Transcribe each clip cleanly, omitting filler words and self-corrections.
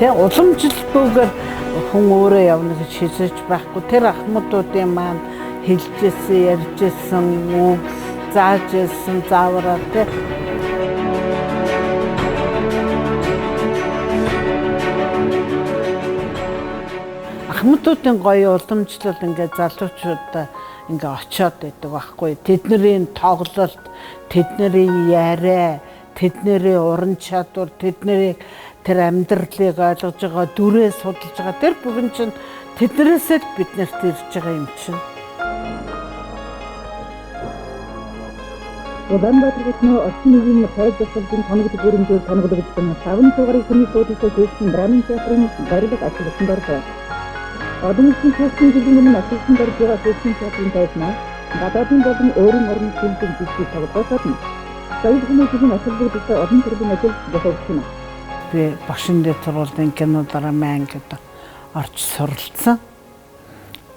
Тэ уламжлалгүйгээр хүн өөрөө явна гэж хэлж байхгүй. Тэр ахмадуудын маань хэлжсэн, ярьжсэн, үг заажсэн, заавраа тэ. Ахмадуудын гоё уламжлал ингээд залуучуудаа ингээ очиод байдаг байхгүй. Тэдний тоглолт, тэдний яриа, тэдний уран чадвар, тэдний тэр амьдралыг ойлгож байгаа, дүрээ судалж байгаа тэр бүгэн чинь тэднээсээ л биднэрт ирж байгаа юм чинь. Улаанбаатарт орчин үеийн тойд засалын тоногд бүрэмжээр тоногдсон 5 дугаарыг хүний суудалтай гүйцэн драмын театрын барилга ашигласан дортой. Одон улсын төвчний жилийн өмнө ашигласан дорж байгаа төвчний театрын тайлбар гадаадын болон өөрийн орны хэмжээнд бичиж тоглоход нь соёл хүмүүстийн ашиглагдсан олон төрлийн ажил зохиогдсон. Би Багшин дээр сургуулийн кино драмын ангид орж суралцсан.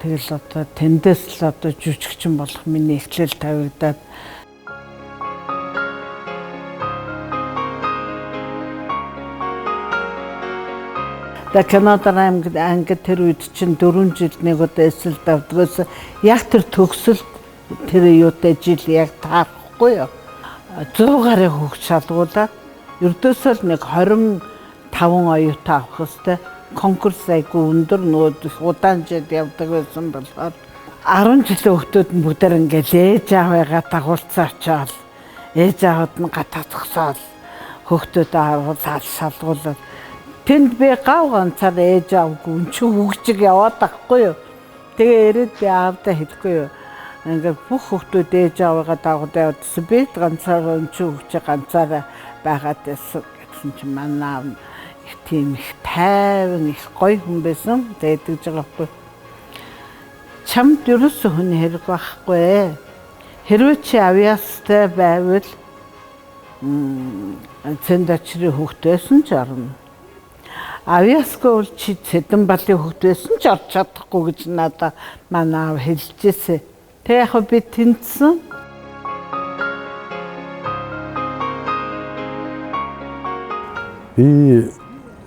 Тэгэл одоо тэндээс л одоо жүжигчин болох миний эхлэл тавигдаад Канада ангид тэр үед чинь 4 жил нэг удаа эсэл давдгаас яг тэр төгсөлд тэр юутай жил яг таахгүй юу. 100 гаруй хөгж шалгуулаад ердөөсөө л нэг 25 оюутан авах хэвээр конкурс айгу өндөр нөөд удаан жил явдаг байсан болохоор 10 жилийн хүүхдүүд нь бүгдээр ингээл ээж аавыгаа дагуулцаа очоод ээж аавд нь гатаацсаад хүүхдүүдээ харуулаад шалгуулаад тэнд би гав ганцаар ээж аавгүй өн чи хөгжиг яваад байхгүй юу. Тэгээ ирээд би аавдаа хэлэхгүй юу. Ингээд бүх хүүхдүүд ээж аавыгаа дагуулад явдсан. Би ганцаар өн чи хөгжиг ганцаараа байгаад байсан гэсэн чинь манай аав их тийм их тайван их гоё хүн байсан. Тэгээд гэж байгаа байхгүй. Чамд ерөөсөө хүний хэрэг байхгүй. Хэрвээ чи авьяастай байвал цэндачрын хүүхдээсэн ч орно. Авьяасгүй бол чи Цэдэн балын хүүхдээсэн ч орж чадахгүй гэж надад манай аав хэлжээсэ. Тэг яг би тэнцсэн. Би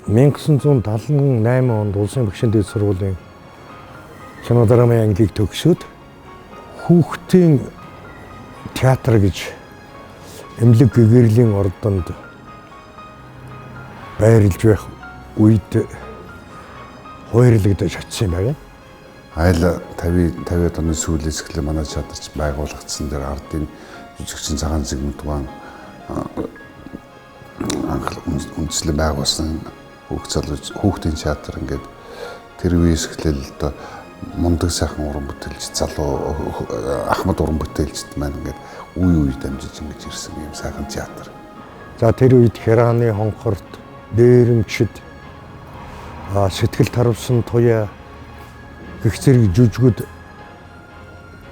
1978 онд Улсын Багшин дээд сургуулийн кино драмын англиг төгсөөд хүүхдийн театр гэж эмнэлэг гэгэрлийн ордонд байрлаж байх үед хойрлогдож очсон юм байна. Айл 50-50 оны сүүлээс эхлээ манай чадварч байгуулагдсан дээр ардын жүжигчин цагаан зэгмэд тугаан үндэслэн байгуулсан хүүхдийн театр ингээд тэр үеэс эхлээл одоо мундаг сайхан уран бүтээлч залуу Ахмад уран бүтээлчд маань ингээд үе дамжиж ингэж ирсэн юм сайхан театр. За тэр үед Хераны хонхорт дээрэмчд сэтгэл таравсан туяа гэх зэрэг жүжигүүд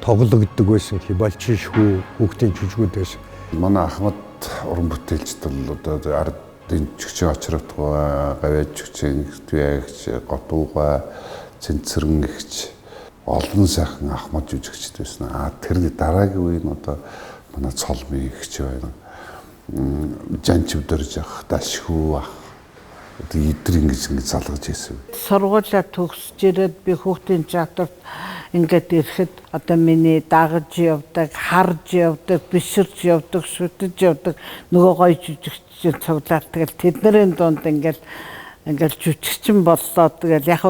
тоглогддог байсан. Хибалчин шүү хүүхдийн жүжигүүд байсан. Манай Ахмад уран бүтээлчд бол одоо ардын жүжигчин очрогдгоо, гавьяа жүжигчин, түяагч, готууга, цэнцэрэн гихч олон сайхан Ахмад жүжигчд байсан. Тэрний дараагийн үе нь одоо манай Цолмын гихч байна. Жанчив дөрж ах, дашхүү ах эдгээр ингэж залгаж ирсэн. Сургуулаа төгсөж ирээд би хүүхдийн театрт ингээд ирэхэд одоо миний дагаж явдаг, харж явдаг, биширж явдаг, шүтэж явдаг нөгөө гоё жүжигчин цуглаад тэгэл тэднэрийн дунд ингээд жүжигчин боллоо тэгэл яг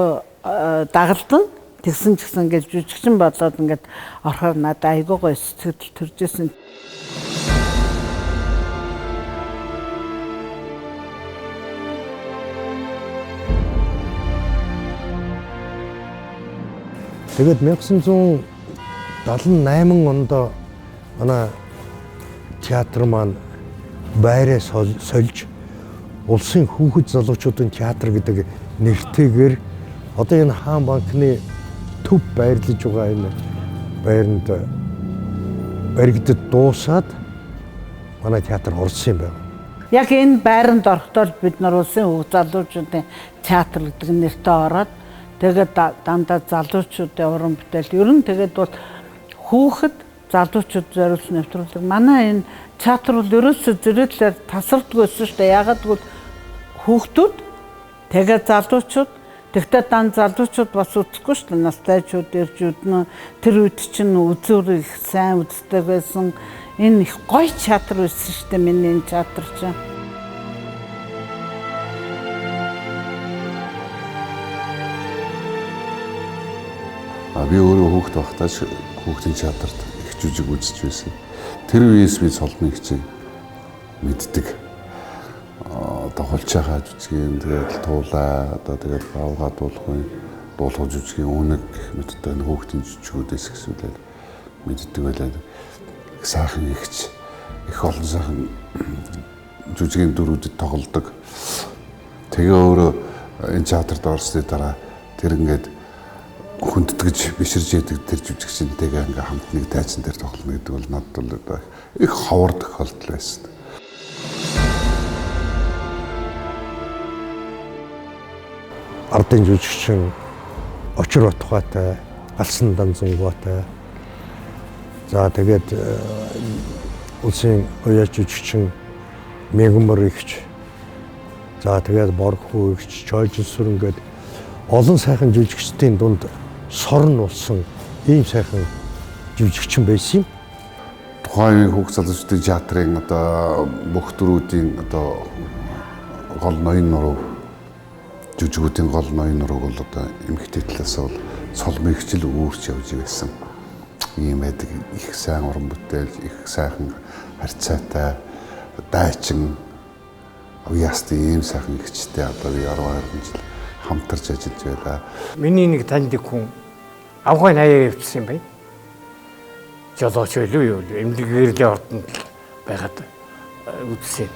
дагалдан тэгсэн ч гэсэн ингээд жүжигчин болоод ингээд орохоор надад айгүй гоё сэтгэл төржсэн. Тэгээд 1978 онд манай театр маань байраа сольж улсын хүүхэд залуучуудын театр гэдэг нэртэйгээр одоо энэ хаан банкны төв байрлаж байгаа энэ байранд баригдад дуусаад манай театр орсон юм байна. Яг энэ байранд орохдоо бид нар улсын хүүхэд залуучуудын театр гэдэг нэртэй ороод тэгээд дандаа залуучуудын уран бүтээл ер нь тэгээд бол хүүхэд залуучууд зориулсан нэвтрүүлэг. Манай энэ театр бол ерөөсөө зэрэглээр тасардгүйсэн шүү дээ. Ягаад гэвэл хүүхдүүд Тэгээ залуучууд тэгтээ дан залуучууд бас үзэхгүй шүү дээ. Настайчууд иржүүд нь тэр үед чинь үзүүрийг сайн үздэг байсан. Энэ их гоё театр байсан шүү дээ. Миний энэ театр чинь. Би өөрөө хүүхэд байхдаа хүүхдийн театрт их жүжиг үзэж байсан. Тэр үеэс би цолмын хичээг мэддэг. Тоглож байгаа жүжигийн тэгээд туулаа одоо тэгээд бавгаа дуулах жүжигийн үнэг гэх мэт одоо энэ хүүхдийн жүжигүүдээс ихсүүлээд мэддэг байлаа. Их сайхан ихч их олон сайхан жүжигийн дүрүүдэд тоглодог. Тэгээ өөрөө энэ театрт орсны дараа тэр ингээд хүндэтгэж биширж яадаг тэр жүжигчинтэйгээ ингээ хамт нэг тайзан дээр тоглоно гэдэг бол надад бол их ховор тохиолдол байсан. Ардын жүжигчин очир утгаатай, галсан данзангуутай. За тэгээд улсын уяа жүжигчин Мегмөр ихч. За тэгээд Борхуу ихч, Чойжин сүрэн гээд олон сайхан жүжигчдийн дунд сорн болсон ийм сайхан жүжигчин байсан юм. Тухайн үеийн хүүхд залуучдын театрын одоо бүх төрүүдийн одоо гол ноён нуруу жүжигүүдийн гол ноён нурууг бол одоо эмэгтэй талаас бол цолмын хичээл үүрч явж байсан. Ийм байдаг их сайн уран бүтээл, их сайхан харьцаатай дайчин уяастай ийм сайхан ихчтэй одоо 12 жил хамтарч ажиллаж байлаа. Миний нэг таньдаг хүн авгай 80 явчихсан юм байна. Жолооч байлгүй юу? Эмнэлгээрлийн ордонд байгаад үзсэн.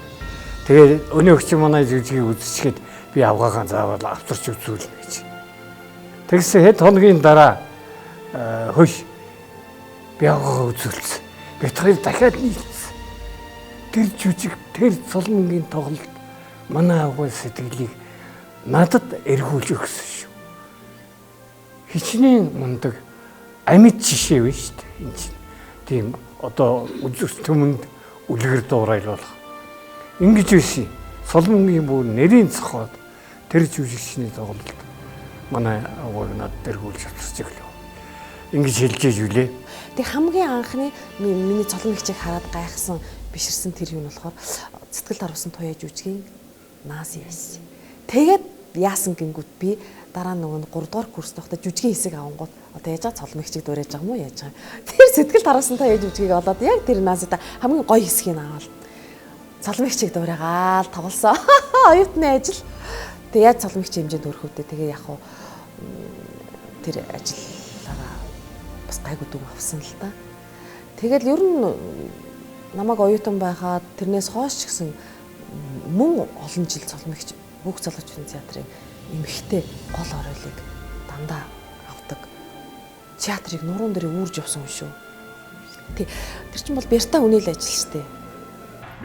Тэгээд өнөөгч манай жүжигийг үзчихээд би авгаагаа заавал авчирч үзүүлнэ гэж. Тэгсэн хэд хоногийн дараа хөөш би авгаагаа үзүүлсэн. Бид хоёр дахиад нийлсэн. Тэр жүжиг, тэр цолмонгийн тоглолт манай авгай сэтгэлийг надад эргүүлж өгсөн шүү. Хичнээн мундаг амьд жишээ вэ шүү дээ. Энэ чинь тийм одоо үзэгч түмэнд үлгэр дуурайлуулах. Ингэж байсан. Соломонгийн бүр нэрийн цохоод тэр жүжигчний тоглолт манай авгайг надад эргүүлж авчирч өглөө. Ингэж хэлж юулээ. Тэг хамгийн анхны миний цолмын хичээг хараад гайхсан биширсэн тэр юм болохоор сэтгэл дарвсан туяа жүжигийн Нази байсан. Тэгээд яасан гингүүд би дараа нөгөө 3 дугаар курст байхдаа жүжигийн хэсэг авангууд одоо яаж цолмын хичээг дуурайж байгаа юм уу яаж байгаа. Тэр сэтгэл дарвасантай яаж жүжигийг олоод яг тэр Назида хамгийн гоё хэсгийг аваад цолмын хичээг дуурайгаал тоглосон. Оюутны ажил. Тэг яаж цолмын хичээг хэмжээнд өрөх үдэ тэгээ яг хуу тэр ажиллаараа бас гайгүй дүг авсан л та. Тэгэл ер нь намайг оюутан байхад тэрнээс хойш ч гэсэн мөн олон жил цолмын хичээг бүх залуучуудын театрын эмхтэй гол оройлыг дандаа авдаг. Театрыг нуруунд дээр үүрж явсан хүн шүү. Тэр чинь бол Берта үнээл ажил шүү дээ.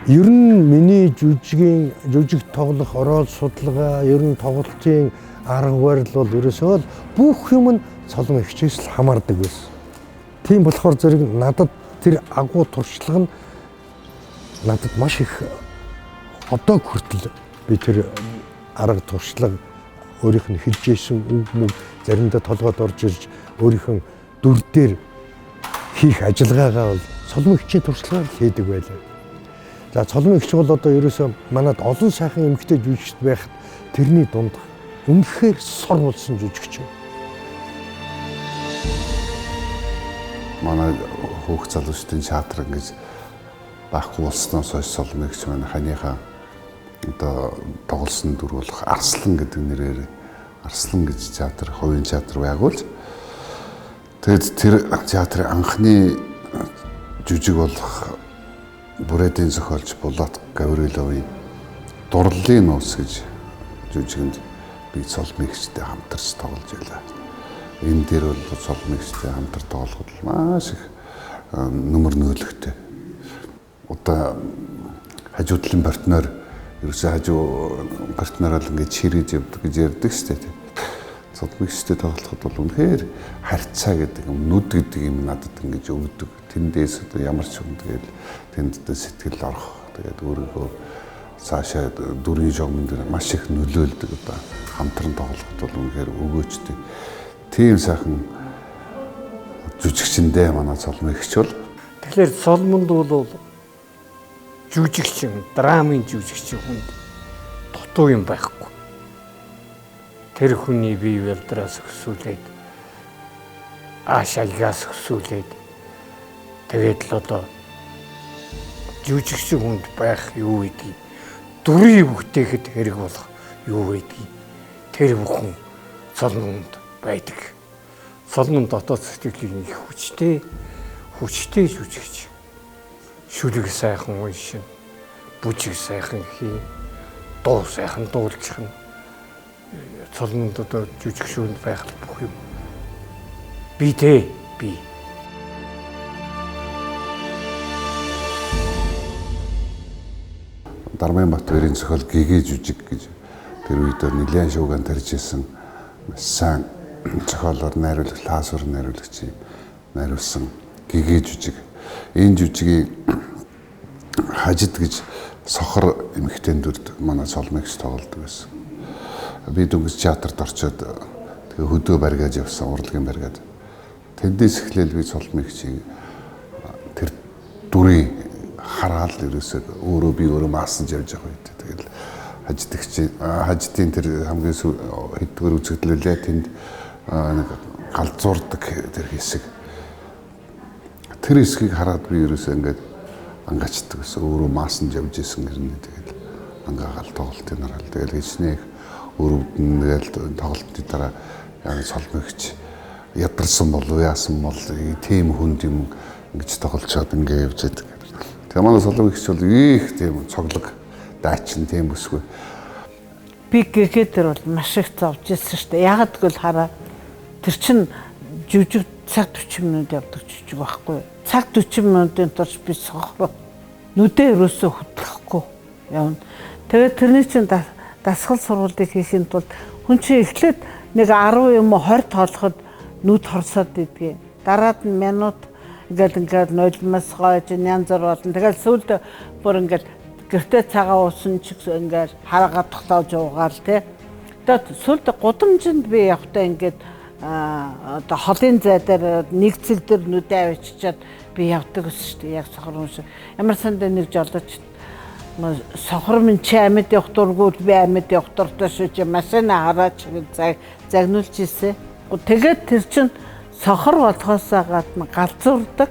Ер нь миний жүжиг тоглох ороод судалгаа, ер нь тоглолтын арга барил бол ерөөсөө бүх юм нь цолмын хичээс л хамаардаг байсан. Тийм болохоор зэрэг надад тэр агуу туршлага нь надад маш их одоо хүртэл би тэр арга туршлага өөрийнх нь хэлж ийсэн үг мөг заримдаа толгойд орж ирж өөрийнх нь дүр дээр хийх ажиллагаагаа бол цолмын хичээн туршлагаар хийдэг байлаа. За цолмын хичээл бол одоо ерөөсөө манад олон сайхан эмэгтэй жүжигчд байхад тэрний дунд үнэхээр сор болсон жүжигч юм. Манай хүүхд залуучдын театр ингэж байхгүй болсноос хойш цолмын хичээл манай ханыхаа одоо тоглосон дүр болох Арслан гэдэг нэрээр Арслан гэж театр, хувийн театр байгуулж тэгэд тэр театрын анхны жүжиг болох Бүрээдийн зохиолч Булат Гавриловын Дурлалын нууц гэж жүжигэнд би цолмын хичээлтэй хамтарч тоглож байлаа. Энэ дээр бол цолмын хичээлтэй хамтар тоглоход маш их нөмөр нөөлөгтэй. Одоо хажуу талын партнер ерөөсөө хажуу партнераар ингэж чирэж явдаг гэж ярьдаг шүү дээ. Цолмын хичээлтэй тоглоход бол үнэхээр харьцаа гэдэг юм, нүд гэдэг юм надад ингэж өгдөг. Тэндээс одоо ямар ч юм тэгэл тэнд сэтгэл орох. Тэгээд өөрийгөө цаашаа дүрийн жогмон дээр маш их нөлөөлдөг одоо хамтран тоглоход бол үнэхээр өгөөчтэй. Тийм сайхан жүжигчэндээ манай цолмын эгч бол. Тэгэхээр Соломонд бол жүжигчин, драмын жүжигчин хүнд дутуу юм байхгүй. Тэр хүний бие бардраас өсүүлээд аашаагаас өсүүлээд тэгээд л одоо жүжигчин хүнд байх юу гэдгийг дүрийг бүтээхэд хэрэг болох юу гэдгийг тэр бүхэн Соломонд байдаг. Соломон дотоод сэтгэлийн их хүчтэй жүжигч. Шүлэг сайхан уншин, бүжиг сайхан хий, дуу сайхан дуулчих нь. Соломонд одоо жүжигчүүнд байх бүх юм. Би. Дармын Батбаярын зохиол Гэгээ жүжиг гэж тэр үед нэлээд шууган тарьжсэн сайн зохиолоор найруулагч Лаасуур найруулагчийн найруулсан Гэгээ жүжиг. Энэ жүжигийг хажид гэж сохор эмэгтэйн дүрд манай Соломогч тоглодог байсан. Би Дөнгөж театрт орчоод тэгээ хөдөө баригаж явсан, урлагийн баригад. Тэндээс эхлээл би Соломогчийг тэр дүрийн хараад ерөөсөө өөрөө маасанж явж байгаа үед тэгэл хажидын тэр хамгийн хэдгээр үзэгдлээ тэнд нэг галзуурдаг тэр хэсэг. Тэр хэсгийг хараад би ерөөсөө ингээд ангачдаг гэсэн өөрөө маасанж явж исэн гэрнэ тэгэл ангаагаал тоглолтын нарал тэгэл хичнээн өрөвдөн тэгэл тоглолтын дараа яг Соломогч ядарсан болов яасан бол тийм хүнд юм ингэж тоглолцоод ингээд явж байдаг. Тэгээ манай Соломогч бол их тийм цоглог дайчин тийм бүсгүй. Би гэхээр бол маш их зовж ирсэн шүү дээ. Ягаад гэвэл хараа тэр чин жүжиг цаг 40 минут явдаг жүжиг байхгүй. Цаг 40 минутын турш би сохроо нүдээ өрөөсөө хөдлөхгүй явна. Тэгээд тэрний чин дасгал сургалтыг хийхин тулд хүн чинь эхлээд нэг 10 юм уу 20 тоолоход нүд хорсоод идэгээ. Дараад нь минут ингээд нойлмос гойж янз бүр болно. Тэгэл сүүлд бүр ингээд гэртээ цагаан уусан ч ингээд хараагаа тогтоож уугаал тий. Тэгээд сүүлд гудамжинд би явахдаа ингээд одоо холын зай дээр нэг цэг дээр нүдээ авчичаад би явдаг гэсэн шүү дээ. Яг сохор хүн шиг. Ямар сандаа нэг жолооч сохор минь чи амьд явах дургуул би амьд явах дуртай шүү чи машина хараач загнуулж ирсэн. Тэгээд тэр чин сохор болохоосоо гадна галзуурдаг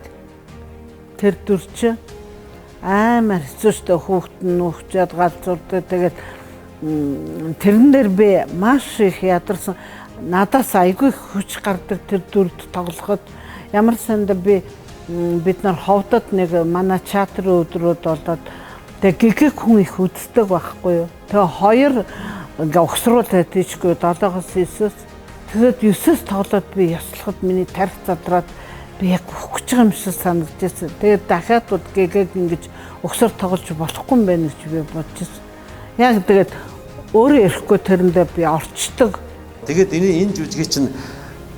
тэр дүр чинь амар хэцүү шүү дээ. Хүүхэд нь нүхчээд галзуурдаг. Тэгээд тэрэн дээр би маш их ядарсан. Надаас айгүй хүч гардаг тэр дүрд тоглоход ямар санда бид нар ховдод нэг манай театрын өдрүүд болоод тэгээ гэгэг хүн их үздэг байхгүй юу. Тэгээ хоёр ингээ угсруулаад тийчгүй 7-оос 9-с тэгээд 9-с тоглоод би яслахад миний тарих задраад би яг өгөх гэж байгаа юм шиг санагдчихсан. Тэгээд дахиад бод гэгэг ингэж угсаар тоглож болохгүй юм байна гэж би бодчихсон. Яг тэгээд өөрөө ирэхгүй тэрэндээ би орчдөг. Тэгээд энэ жүжигийг чинь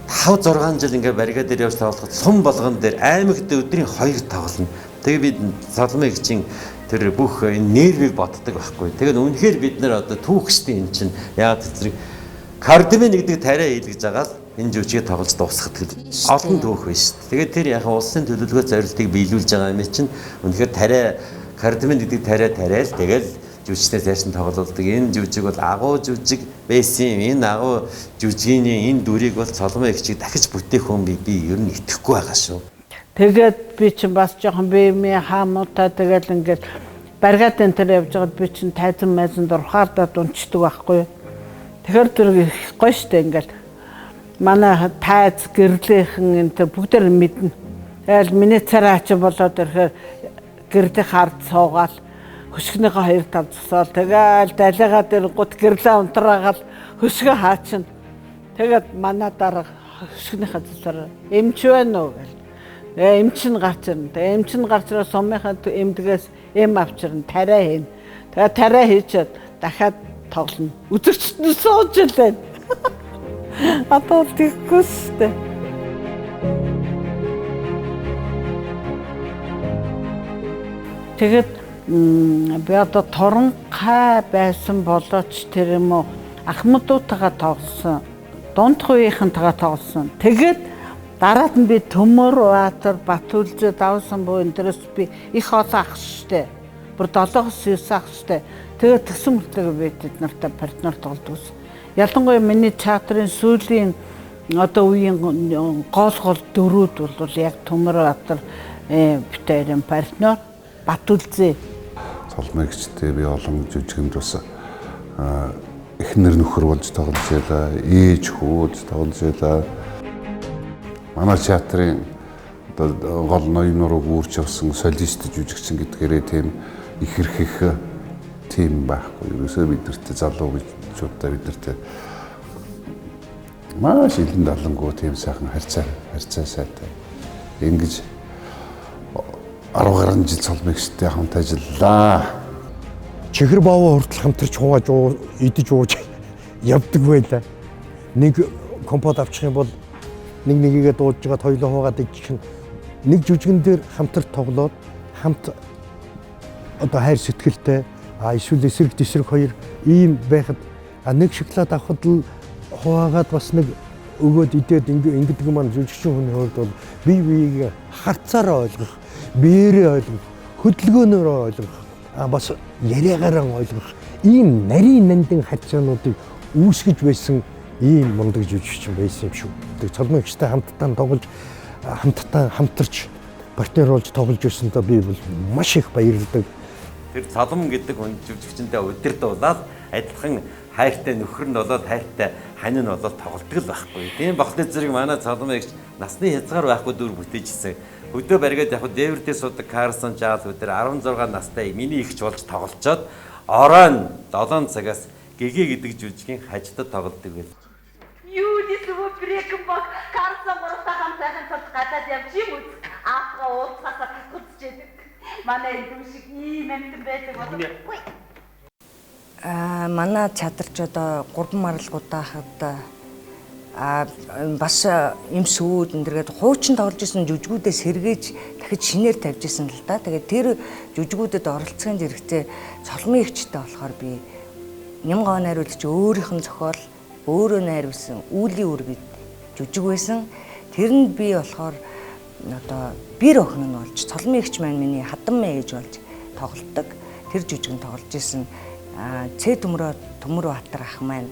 5-6 жил ингээ баригад дээр явж тоглоход сум болгон дээр аймагт өдрийн 2 тоглоно. Тэгээд бид Соломогчийн тэр бүх энэ нервийг боддог байхгүй. Тэгээд үнэхээр бид нар одоо түүхчтэй юм чинь яг тэр кардамын гэдэг тариа хийлгэж байгаа л энэ жүжигийг тоглож дуусгах гэдэг олон түүх байна шүү дээ. Тэгээд тэр яг улсын төлөвлөгөө зорилтыг биелүүлж байгаа юм чинь үнэхээр тариа кардамын гэдэг тариал тэгэл жүжигчдээ зайсан тоглолдог. Энэ жүжиг бол агуу жүжиг байсан. Энэ агуу жүжигийн энэ дүрийг бол Соломогчийг дахиж бүтээх хүн би ер нь итгэхгүй байгаа шүү. Тэгээд би чинь бас жоохон биемээ хаамуутай тэгэл ингээд баригад энэ төр явж байгаад би чинь тайзан майзанд урхаардаад унцдаг байхгүй. Тэгэхээр тэр гоё штэ ингээд манай тайз гэрлийнхэн энэ төр бүгдээр мэднэ. Тэгэл миний царай ачаа болоод ирэхээр гэрлийнх хард суугаал хөшгөнийхөө хоёр тав засаал тэгэл далигаа дээр гут гэрлээ унтраагаал хөшгөө хаачна. Тэгээд манай дараа хөшгөнийхөө засаар эмч байна уу гэл. Эмч нь гарч ирнэ. Тэгээд эмч нь гарч ирээ сумынхаа эмдгээс эм авчирна тариа хийн. Тэгээд тариа хийчихэд дахиад тоглоно. Үзэгчд нь сууж илээ. Одоо тийхгүй шүү дээ. Тэгээд би одоо торон хай байсан болооч тэр юм уу ахмадуудтайгаа тоглосон. Дундх үеийнхэнтэйгээ тоглосон. Тэгээд дараад нь би Төмөрбаатар, Батүлзэ давсан буу энэ төрөөс би их олон ах штэ. Бүр 7-9 ах штэ. Тэгээд төсөн мөртөө би тэд нартай партнер тоглодог. Ялангуяа миний театрын сүүлийн одоо үеийн гол дөрүүд бол яг Төмөрбаатар битэрийн партнер Батүлзэ. Цолмогчтой би олон жүжигэнд бас эхнэр нөхөр болж тоглож байлаа. Ээж хүүд тоглож байлаа. Манай театрын одоо гол ноён нурууг үүрч явсан солист жүжигчин гэдгээрээ тийм их эрхэх тийм байхгүй. Ерөөсөө биднэрт залуу бичүүдтэй биднэрт маш илэн далангуу тийм сайхан харьцаа сайтай. Ингэж 10 гаруй жил цолмогчтой хамт ажиллаа. Чихэр бааваа хүртэл хамтарч хувааж идэж ууж явдаг байлаа. Нэг компот авчих юм бол нэгийгээ дуудаж байгаа хоёлоо хуугаад идэх нэг жүжигэн дээр хамтарч тоглоод хамт одоо хайр сэтгэлтэй эсвэл эсрэг хоёр ийм байхад нэг шоколад авахд л хуваагаад бас нэг өгөөд идээд ингэдэг маань жүжигчин хүний хувьд бол бие биеийг харцаараа ойлгох, биеэрээ ойлгох, хөдөлгөөнөөрөө ойлгох, бас яриагаараа ойлгох ийм нарийн нандин харьцаануудыг үүсгэж байсан ийм мундаг жүжигчин байсан юм шүү. Тэг цолмогчтой хамтдаа тоглож хамтарч партнер болж тоглож байсандаа би бол маш их баярлагдав. Тэр цолом гэдэг хүн жүжигчэндээ удирдуулаад адилхан хайртай нөхөр нь болоод хайртай хань нь болоод тоглолдог л байхгүй. Тийм бохны зэрэг манай цолмогч насны хязгаар байхгүй дүр бүтээжсэн. Хөдөө бариад яг дээвэрдээ суудаг Карсон Жаал өдөр 16 настай миний ихч болж тоглолцоод оройн 7 цагаас гэгээ гэдэг жүжигийн хажидад тоглодог байл. Юу нисвэ брэкбок Карсон борохтой хамт сайхан тулд гадаад явж юм уу? Аахаа ууцхасаа татгуулчихэдэг. Манай эдүм шиг ийм амтан байдаг болов. Манай театрч одоо 3 маралгуудаа хад бас юм сүүд энэ хуучин тоглож исэн жүжигүүдээ сэргээж дахиж шинээр тавьж исэн л да. Тэгээд тэр жүжигүүдэд оролцохын зэрэгцээ цолмын ихчтэй болохоор би Нямгоо найруулагч өөрийнх нь зохиол өөрөө найруулсан Үүлийн үр гэд жүжиг байсан. Тэрэнд би болохоор одоо бэр охин нь болж цолмын ихч маань миний хадам ээж болж тоглолдог. Тэр жүжигэн тоглож исэн. Цэ Төмөрбаатар ах маань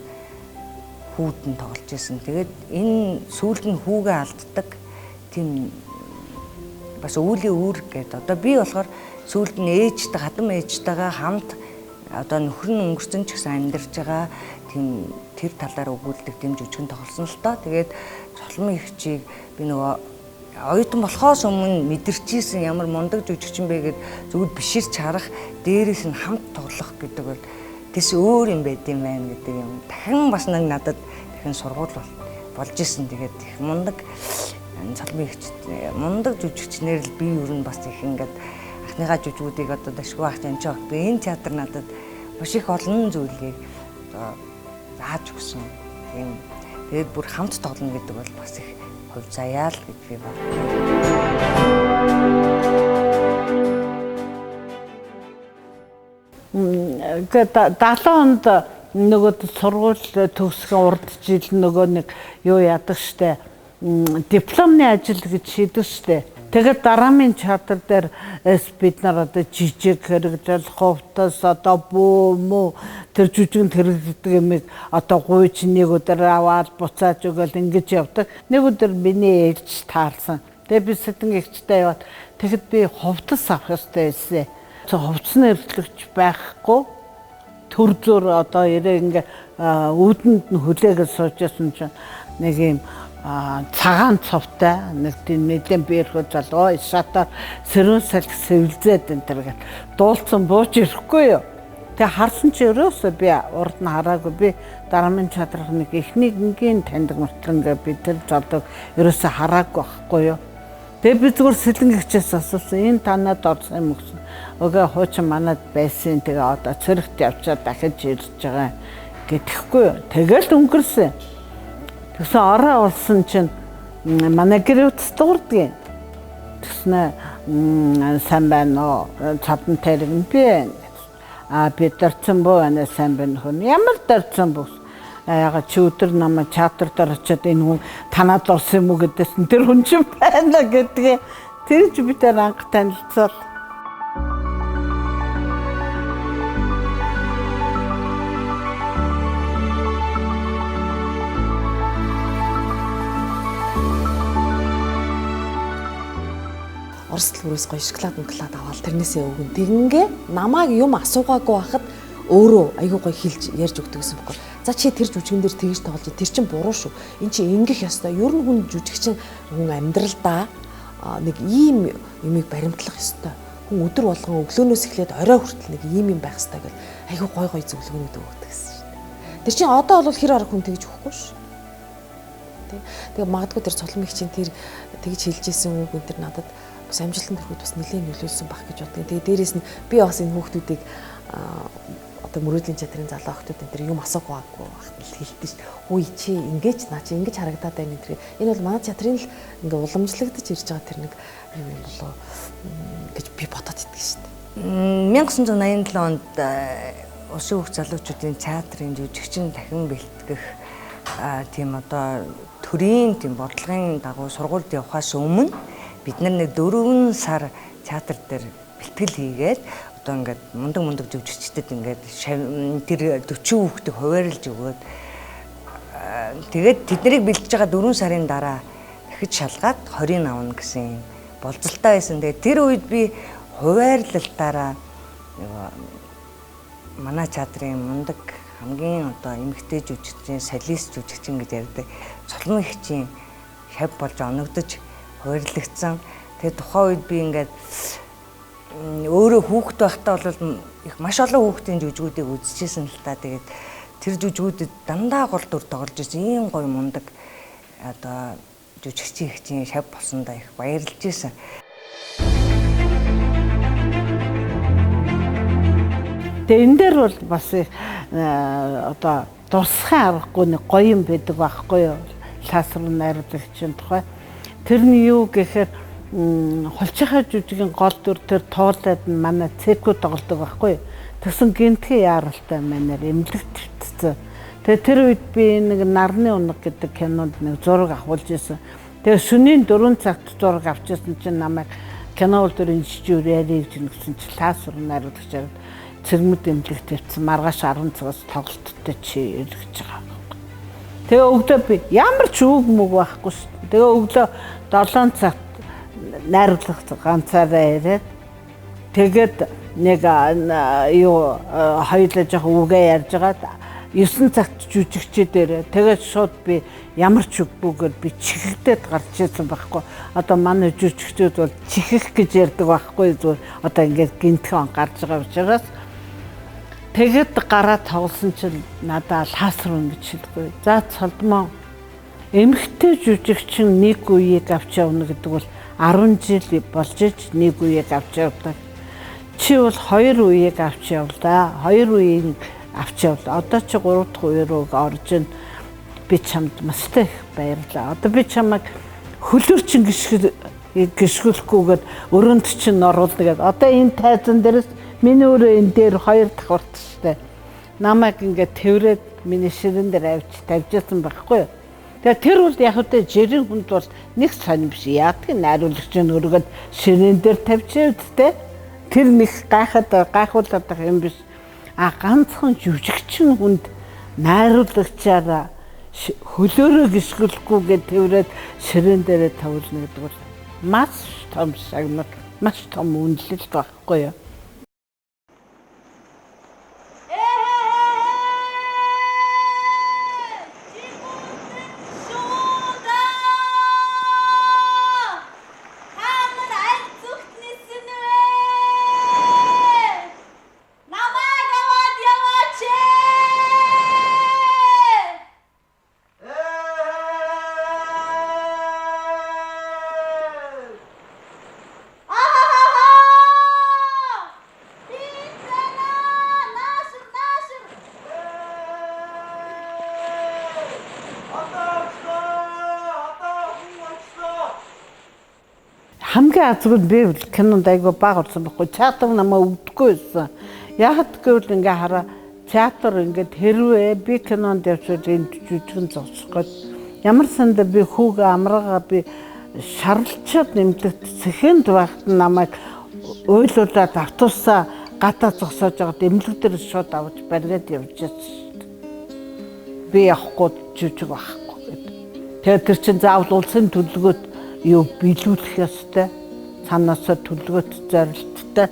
хүүд нь тоглож исэн. Тэгээд энэ сүүлд нь хүүгээ алддаг тийм бас Үүлийн үр гэдэг. Одоо би болохоор сүүлд нь ээжтэй хадам ээжтэйгээ хамт одоо нөхөр нь өнгөрсөн ч гэсэн амьдарч байгаа тийм тэр талаар өгүүлдэг тийм жүжигэн тоглосон л доо. Тэгээд цолмын ихчийг би нөгөө оюутан болохоос өмнө мэдэрчээсэн ямар мундаг жүжигчин бэ гэд зүгээр биширч харах, дээрээс нь хамт тоглох гэдэг бол тэс өөр юм байд юм байна гэдэг юм. Дахин бас нэг надад дахин сургууль болж исэн. Тэгээд их мундаг цолмын ихч мундаг жүжигчнэр л би ер нь бас их ингээд ахныгаа жүжигүүдийг одоо дашгүй ах жанчаа гэх энэ театр надад маш их олон зүйлийг одоо зааж өгсөн. Тийм. Тэгээд бүр хамт тоглоно гэдэг бол бас их хувь заяа л гэж би боддог. Тэгээд 70 онд нөгөө сургууль төгсгөн урд жил нөгөө нэг юу яадаг штэ дипломны ажил гэж шийдэг штэ. Тэгээд дараамын театр дээр бид нар одоо жижиг хэрэгжил хувцас одоо бүү мө тэр жүжигэнд хэрэглэдэг юмыг одоо гуйч нэг өдөр аваад буцааж өгөөл ингэж явдаг. Нэг өдөр миний ээлж таарсан. Тэгээд би сэтгэн ихчтэй яваад тэгэхэд би хувцас авах ёстой байсан. Хувцсны эрхлэгч байхгүй төр зөр одоо ирээ ингээ үүдэнд нь хүлээгээд суужсэн чинь нэг юм цагаан цовтой нэг тийм нэлээд биерхүү залуу шатаар сэрүүн салхи сэвлзээд энэ төргээд дуулцсан бууж ирэхгүй юу. Тэгээ харсан чи өрөөсөө би урд нь хараагүй би дараамын чадрах нэг эхний энгийн таньдаг мөртлөнгээ би тэр залууг өрөөсөө хараагүй байхгүй юу. Тэгээ би зүгээр сэлэнгэгчээс асуусан энэ танад орсон юм гэсэн. Өгээ хуучин манад байсан тэгээ одоо цэрэгт явчаад дахиж ирж байгаа гэтгэхгүй юу. Тэгэл өнгөрсөн. Тэгсэн ороо олсон чинь манай гэр утасдуурдгийн. Тэгснэ сайн байна уу? Цавдан тариг би. би дорцсон боо анаа сайн байна хүн. Ямар дорцсон бус. Ягаад чи өдөр намайг чатар дээр очиод энэ хүн танаад орсон юм уу гэдээсэн тэр хүн чинь байна гэдгээ тэр чи битээр анх танилцал. Орос төрөөс гоё шоколад аваад тэрнээсээ өгөн. Тэгингээ намайг юм асуугаагүй байхад өөрөө айгүй гоё хэлж ярьж өгдөг гэсэн бохоо. За чи тэр жүжигэн дээр тэгж тоглож тэр чин буруу шүү. Энд чи ингэх ёстой. Ер нь хүн жүжигчин хүн амьдралдаа нэг ийм юмыг баримтлах ёстой. Хүн өдөр болгон өглөөнөөс эхлээд орой хүртэл нэг ийм юм байх ёстой гэл айгүй гоё зөвлөгөөнүүд өгдөг гэсэн шүү. Тэр чин одоо бол хэр арга хүн тэгж өгөхгүй шүү. Тэгээ магадгүй тэр цолмыг чинь тэр тэгж хэлжсэн үг энэ тэр надад бас амжилтанд хүрэхэд бас нэлээд нөлөөлсөн байх гэж боддог. Тэгээ дээрэс нь би бас энэ хүүхдүүдийг одоо мөрөөдлийн чадрын залуу хүүхдүүд энэ тэр юм асуугаагүй байхад хэлдэг шүү. Хөөе чи ингэж наа чи ингэж харагдаад байна энэ. Энэ бол манай чадрын л ингээ уламжлагдаж ирж байгаа тэр нэг юу юм болоо гэж би бодоод иддэг шүү дээ. 1987 онд Усын хүүхд залуучуудын театрын жүжигчин дахин бэлтгэх тийм одоо төрийн тийм бодлогын дагуу сургуульд явахаас өмнө бид нар нэг 4 сар театр дээр бэлтгэл хийгээд одоо ингээд мундаг жүжигчдэд ингээд тэр 40 хүүхдийг хуваарлж өгөөд тэгээд тэднийг бэлтэж байгаа 4 сарын дараа дахиж шалгаад 20 авна гэсэн болцолтой байсан. Тэгээд тэр үед би хуваарлалтаараа манай театрын мундаг хамгийн одоо эмэгтэй жүжигчин, солист жүжигчин гэж ярьдаг цолмын хичийн хав болж оногдож хуваарлагдсан. Тэгээд тухайн үед би ингээд өөрөө хүүхэд байхдаа бол их маш олон хүүхдийн жүжигүүдийг үзчихсэн л та. Тэгээд тэр жүжигүүдэд дандаа гол дүр тоглож ирсэн ийм гоё мундаг одоо жүжигчин хичийн шав болсондоо их баярлж ирсэн. Тэгээ энэ дээр бол бас одоо дурсахын аргагүй нэг гоё юм байдаг байхгүй юу? Лаасруу найруулагчийн тухай. Тэрний юу гэхээр холчийнхаа жүжигийн гол дүр тэр туулаад нь манай цэкүү тоглодог байхгүй юу? Тэгсэн гинтхэн яаралтай манаар эмнэлэгдчихсэн. Тэгээ тэр үед би нэг Нарны унаг гэдэг кинонд нэг зураг авахулж исэн. Тэгээ шөнийн 4 цагт зураг авчихсан чинь намайг кино үйлдвэрийн жижиг яриа гэсэн чинь лаасруу найруулагчаар цэрмэд эмнэлэгт тавьсан маргааш 10 цагаас тоглолттой чи ирж байгаа. Тэгээ өглөө би ямар ч үг мөг байхгүй шүү дээ. Тэгээ өглөө 7 цагт найруулах ганцаараа ирээд тэгээд нэг юу хоёулаа жоох үгээ ярьж байгаад 9 цагт жүжигчдээр тэгээд шууд би ямар ч үггээр би чихэгдээд гарч ирсэн байхгүй. Одоо манай жүжигчдүүд бол чихэх гэж ярьдаг байхгүй зүгээр одоо ингээд гинтхэн гарч байгаа учраас тэгээд гараа тоглосон чинь надад лаасруу ингэж хэлдэг. За цолдмоо эмэгтэй жүжигчин нэг үеийг авч явна гэдэг бол 10 жил болж иж нэг үеийг авч явдаг. Чи бол 2 үеийг авч явлаа. 2 үеийг авч явлаа. Одоо чи 3 дахь үе рүү орж ийн. Би чамд маш их баярлалаа. Одоо би чамайг хөлөөрчин гიშгүүлэхгүйгээр өрөөнд чинь оруулна гэдэг. Одоо энэ тайзан дээрээс миний өөрөө энэ дээр 2 давхарт штэ. Намайг ингээд тэврээд миний ширэн дээр авч тавьжсэн байхгүй юу? Тэгээ тэр бол яг үгүй жирийн хүнд бол нэг сонирм биш. Яадаг найруулагчийн өргөд ширэн дээр тавьчихвд те. Тэр нэг гайхуулаад байгаа юм биш. Ганцхан жүжигчин хүнд найруулагчаараа хөлөөрөө гიშгэлэхгүйгээ тэврээд ширэн дээрээ тавилна гэдэг бол маш том шагнал, маш том үнэлэлт байхгүй юу? Хамгийн азгүй би кинонд айгүй баг орсон байхгүй. Театр намайг өгдөггүй байсан. Яг гэвэл ингээ хараа театр ингээд хэрвээ би кинонд явчихад энэ жүжигэн зогсох гээд ямар санда би хүүгээ амраагаа би шарлчаад нэмдэг сэхэнд багт намайг ойлуулаад автобусаа гадаа зогсоож байгаад эмнэлэг дээр шууд авч бариад явж байсан. Би явахгүй жүжиг байхгүй гэдэг. Тэгээд тэр чинь заавал улсын төлөвлөгөөд юу биелүүлэх ёстой. Цаанаасаа төлөвлөгөөт зорилттой.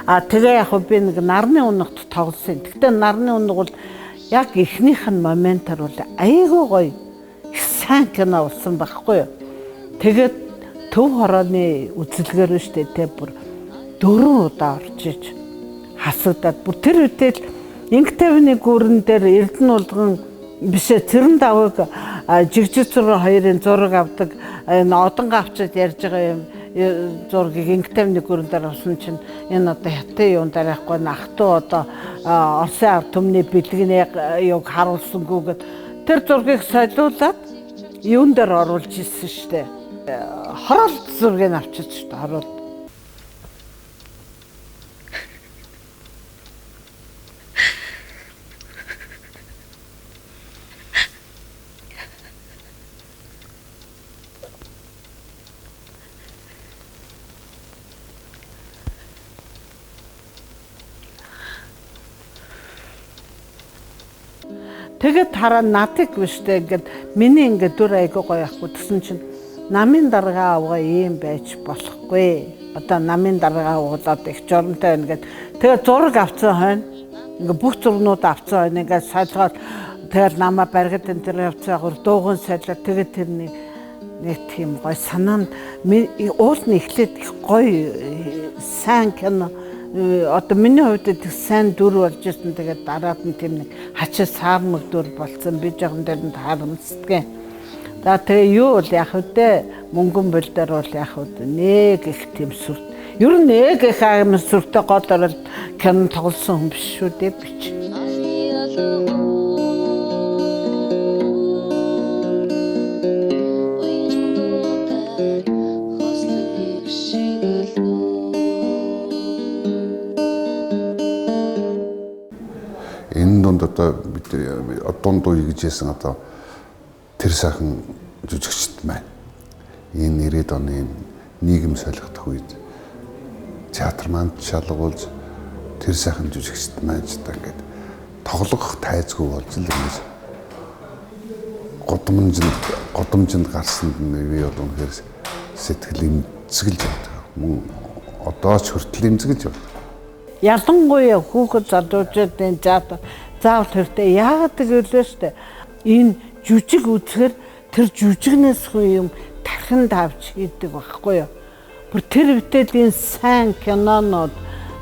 Тэгээ яг би нэг нарны унагт тоглосон. Гэхдээ нарны унаг бол яг эхнийх нь моментар бол айгүй гоё сайн кино болсон байхгүй юу. Тэгээд Төв хорооны үзэлгээр нь штэ тэ бүр 4 удаа орж иж хасагдаад бүр тэр үедээ инг тавны гүрэн дээр Эрдэнэ улган бишээ Цэрэн давыг жигжиг зураг хоёрын зураг авдаг энэ одонго авчид ярьж байгаа юм зургийг инг тавны гүрэн дээр авсан чинь энэ одоо хятад юун дээр байхгүй нахтуу одоо Оросын ард түмний бэлгний юг харуулсангүйгээд тэр зургийг солиулаад юун дээр оруулж ирсэн штэ. Хороолт зургийг авчиж штэ хороолт. Тэгээд хараа надыг биштэй ингээд миний ингээд дүр айгуу гоё ахгүй гэсэн чинь намын дарга авгаа ийм байж болохгүй. Одоо намын дарга аваад их жоронтой байна гэд. Тэгээд зураг авцсан хойно ингээд бүх зурнууд авцсан хойно ингээд солиход тэгээд намаа баригад энэ төр явцаагаар дууган солиод тэгээд тэрний нэг тийм гоё санаа нь уулны эхлээд их гоё сайн кино. Одоо миний хувьд их сайн дүр болж ирсэн. Тэгээд дараад нь тийм нэг хачаа саармаг дүр болсон. Би жоохон дэрэнд харамсдаг. За тэгээ юу бол яг үдэ мөнгөн бол дээр бол яг үдэ нэг их тийм сүрт. Ер нь нэг их аим сүртэ гол орол кино тоглосон хүн биш шүү дээ бич. Энэ донд одоо бид дунд үеигжсэн одоо тэр сайхан жүжигчд маань энэ 90-ад оны нийгэм солигдох үед театр маань шалгуулж тэр сайхан жүжигчд маань ч ингээд тоглох тайзгүй болж л ингэж годомжинд гарсанд би бол үнэхээр сэтгэл имзэглэж байна. Мөн одоо ч хүртэл имзэглэж байна. Ялангуяа хүүхэд залуучуудын заавал тэртээ яагаад гэвэл штэ энэ жүжиг үзэхээр тэр жүжигнээс хүн юм тархинд авч хийдэг байхгүй юу. Бүр тэр үедээ энэ сайн кинонууд,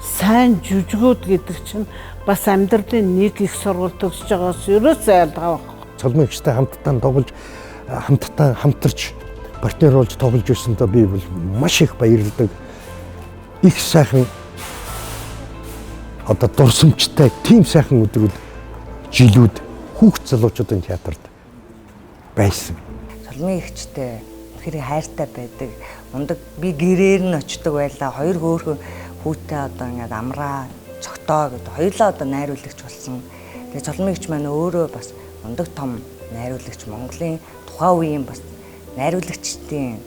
сайн жүжигүүд гэдэг чинь бас амьдралын нэг их сургалт өгсөж байгаас ерөөсөө ялгаа байхгүй. Цолмын ихтэй хамтдаа тоглож хамтарч партнеруулж тоглож ирсэндээ би бол маш их баярлагдав. Их сайхан одоо дурсамжтай тийм сайхан өдрүүд жилүүд хүүхд залуучуудын театрт байсан. Цолмын ихчтэй хэрэг хайртай байдаг. Ундаг би гэрээр нь очдог байлаа. Хоёр хөөхөн хүүтэй одоо ингээд амраа цогтоо гэдэг. Хоёулаа одоо найруулагч болсон. Тэгээ цолмын ихч маань өөрөө бас ундаг том найруулагч, Монголын тухайн үеийн бас найруулагчдын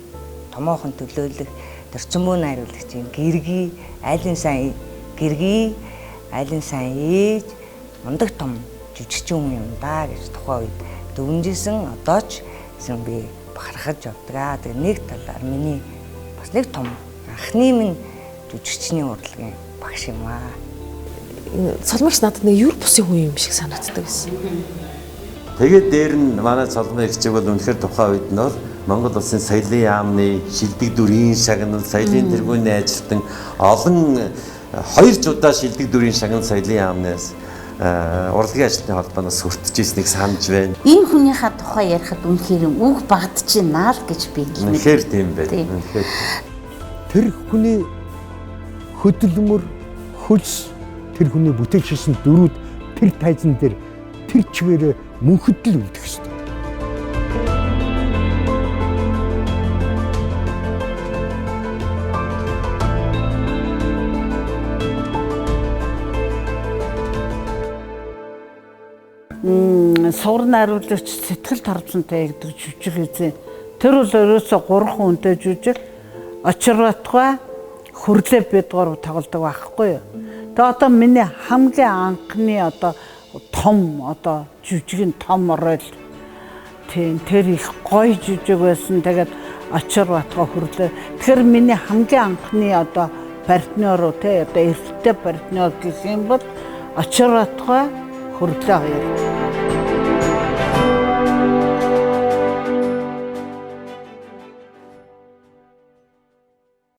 томоохон төлөөлөх төрчмөө найруулагчийн гэргий айлын сайн ээж ундаг том жүжигчин хүн юм да гэж тухайн үед дүнжсэн. Одоо ч гэсэн би бахархаж явдаг. Тэгээ нэг талаар миний бас нэг том анхны минь жүжигчний урлагийн багш юм аа. Цолмогч надад нэг юр бусын хүн юм шиг санагддаг байсан. Тэгээд дээр нь манай цолмын ихчиг бол үнэхээр тухайн үед нь бол Монгол улсын соёлын яамны шилдэг дүрийн шагнал, соёлын тэргүүний ажилтан олон 2 удаа шилдэг дүрийн шагнал соёлын яамнаас урлагийн ажилтны холбооноос хүртэж ирснийг санаж байна. Энэ хүнийхээ тухай ярихад үнэхээр үг багдчихнаа л гэж би хэлмээр. Үнэхээр тийм байна. Үнэхээр Тэр хүний хөдөлмөр, хөлс, тэр хүний бүтээлчсэн дөрүүд тэр тайзан дээр тэр чигээрээ мөнхөд л үлдэх ёстой. Суурн хариулагч Сэтгэл Тарвцантай гэдэг жүжиг эзэн. Тэр бол ерөөсө 3 хүнтэй жүжиг. Очирватгай хүрлээ бидгаар тоглодог байхгүй юу. Тэгээ одоо миний хамгийн анхны одоо том одоо жүжигийн том роль. Тийм тэр их гоё жүжиг байсан. Тэгээд Очирватгай хүрлээ. Тэгэхээр миний хамгийн анхны одоо партнер те одоо эрттэй партнер гэх юм бол Очирватгай хүрлээ хоёр.